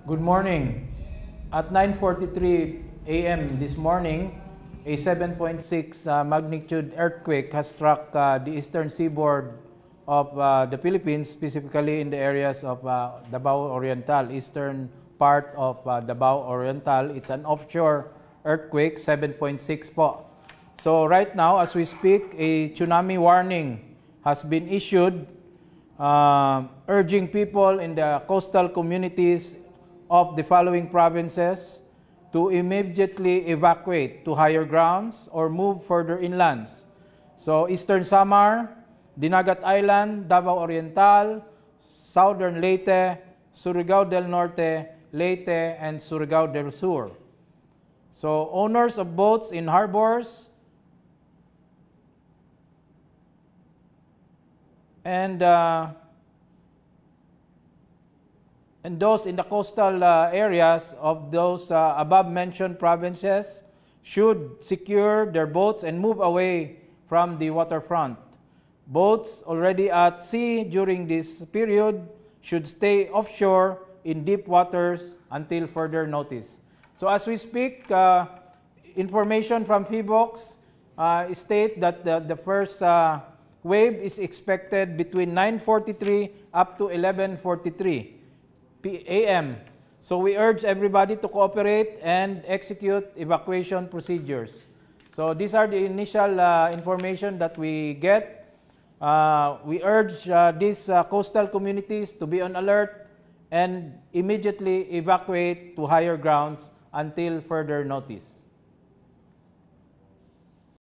Good morning. At 9:43 a.m. this morning, a 7.6 magnitude earthquake has struck the eastern seaboard of the Philippines, specifically in the areas of Davao Oriental, eastern part of Davao Oriental. It's an offshore earthquake, 7.6 po. So right now, as we speak, a tsunami warning has been issued, urging people in the coastal communities of the following provinces to immediately evacuate to higher grounds or move further inland. So Eastern Samar, Dinagat Island, Davao Oriental, Southern Leyte, Surigao del Norte, Leyte, and Surigao del Sur. So owners of boats in harbors and those in the coastal areas of those above-mentioned provinces should secure their boats and move away from the waterfront. Boats already at sea during this period should stay offshore in deep waters until further notice. So as we speak, information from PHIVOLCS state that the first wave is expected between 9:43 up to 11:43 a.m. So we urge everybody to cooperate and execute evacuation procedures. So these are the initial information that we get. We urge these coastal communities to be on alert and immediately evacuate to higher grounds until further notice.